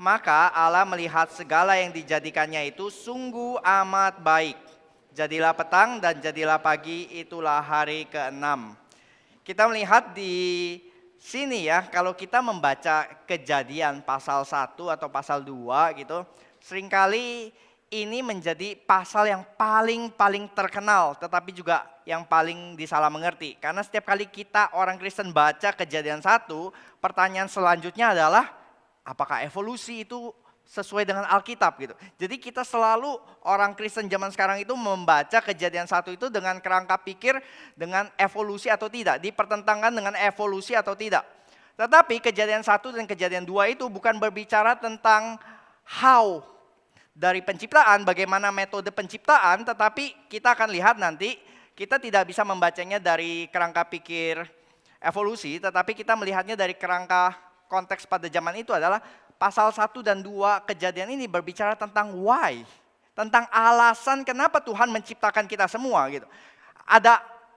Maka Allah melihat segala yang dijadikannya itu sungguh amat baik. Jadilah petang dan jadilah pagi, itulah hari ke-6. Kita melihat di sini ya, kalau kita membaca Kejadian pasal 1 atau pasal 2 gitu, seringkali ini menjadi pasal yang paling terkenal, tetapi juga yang paling disalah mengerti. Karena setiap kali kita orang Kristen baca Kejadian 1, pertanyaan selanjutnya adalah, apakah evolusi itu sesuai dengan Alkitab gitu. Jadi kita selalu orang Kristen zaman sekarang itu membaca Kejadian 1 itu dengan kerangka pikir dengan evolusi atau tidak, dipertentangkan dengan evolusi atau tidak. Tetapi Kejadian 1 dan Kejadian 2 itu bukan berbicara tentang how dari penciptaan, bagaimana metode penciptaan, tetapi kita akan lihat nanti kita tidak bisa membacanya dari kerangka pikir evolusi, tetapi kita melihatnya dari kerangka konteks pada zaman itu adalah pasal 1 dan 2 Kejadian ini berbicara tentang why, tentang alasan kenapa Tuhan menciptakan kita semua gitu.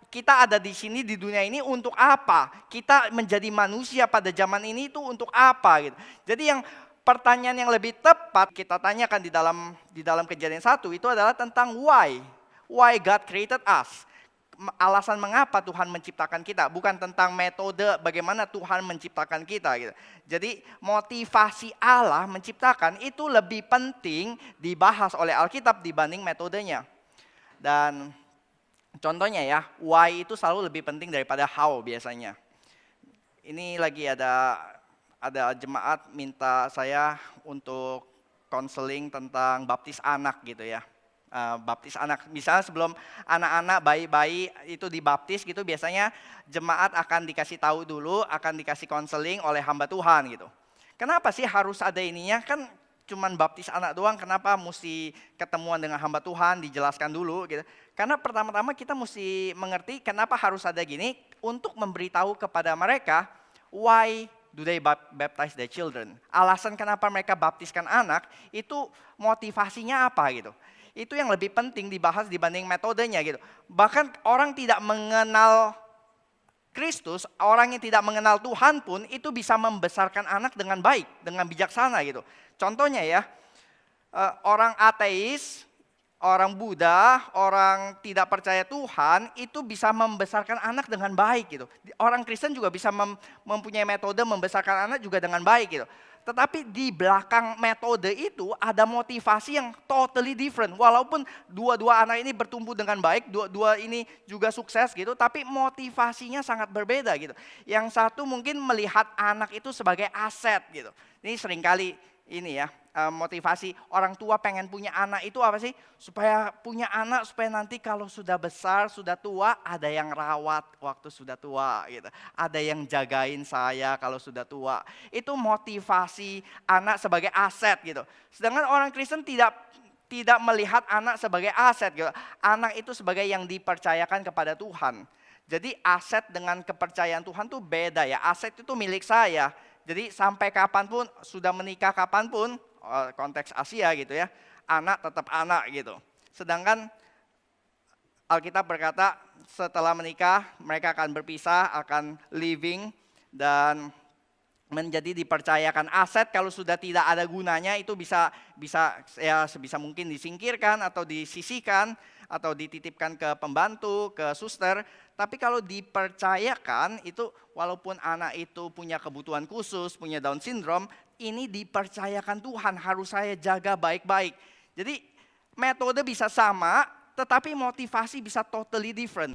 Kita ada di sini di dunia ini untuk apa? Kita menjadi manusia pada zaman ini itu untuk apa gitu. Jadi yang pertanyaan yang lebih tepat kita tanyakan di dalam Kejadian 1 itu adalah tentang why. Why God created us. Alasan mengapa Tuhan menciptakan kita, bukan tentang metode bagaimana Tuhan menciptakan kita gitu. Jadi motivasi Allah menciptakan itu lebih penting dibahas oleh Alkitab dibanding metodenya. Dan contohnya ya, why itu selalu lebih penting daripada how biasanya. Ini lagi ada jemaat minta saya untuk konseling tentang baptis anak gitu ya. Baptis anak, misalnya sebelum anak-anak bayi-bayi itu dibaptis gitu, biasanya jemaat akan dikasih tahu dulu, akan dikasih konseling oleh hamba Tuhan gitu. Kenapa sih harus ada ininya? Kan cuman baptis anak doang, kenapa mesti ketemuan dengan hamba Tuhan, dijelaskan dulu gitu. Karena pertama-tama kita mesti mengerti kenapa harus ada gini, untuk memberitahu kepada mereka why do they baptize their children. Alasan kenapa mereka baptiskan anak, itu motivasinya apa gitu. Itu yang lebih penting dibahas dibanding metodenya gitu. Bahkan orang tidak mengenal Kristus, orang yang tidak mengenal Tuhan pun itu bisa membesarkan anak dengan baik, dengan bijaksana gitu. Contohnya ya, orang ateis, orang Buddha, orang tidak percaya Tuhan itu bisa membesarkan anak dengan baik gitu. Orang Kristen juga bisa mempunyai metode membesarkan anak juga dengan baik gitu. Tetapi di belakang metode itu ada motivasi yang totally different. Walaupun dua-dua anak ini bertumbuh dengan baik, dua-dua ini juga sukses gitu, tapi motivasinya sangat berbeda gitu. Yang satu mungkin melihat anak itu sebagai aset gitu. Ini seringkali ini ya, motivasi orang tua pengen punya anak itu apa sih? Supaya punya anak, supaya nanti kalau sudah besar, sudah tua, ada yang rawat waktu sudah tua gitu. Ada yang jagain saya kalau sudah tua. Itu motivasi anak sebagai aset gitu. Sedangkan orang Kristen tidak melihat anak sebagai aset gitu. Anak itu sebagai yang dipercayakan kepada Tuhan. Jadi aset dengan kepercayaan Tuhan tuh beda ya. Aset itu milik saya. Jadi sampai kapanpun, sudah menikah kapanpun, konteks Asia gitu ya, anak tetap anak gitu. Sedangkan Alkitab berkata setelah menikah mereka akan berpisah, akan living dan menjadi dipercayakan aset. Kalau sudah tidak ada gunanya itu bisa ya sebisa mungkin disingkirkan atau disisihkan atau dititipkan ke pembantu, ke suster. Tapi kalau dipercayakan itu walaupun anak itu punya kebutuhan khusus, punya Down syndrome, ini dipercayakan Tuhan, harus saya jaga baik-baik. Jadi metode bisa sama, tetapi motivasi bisa totally different.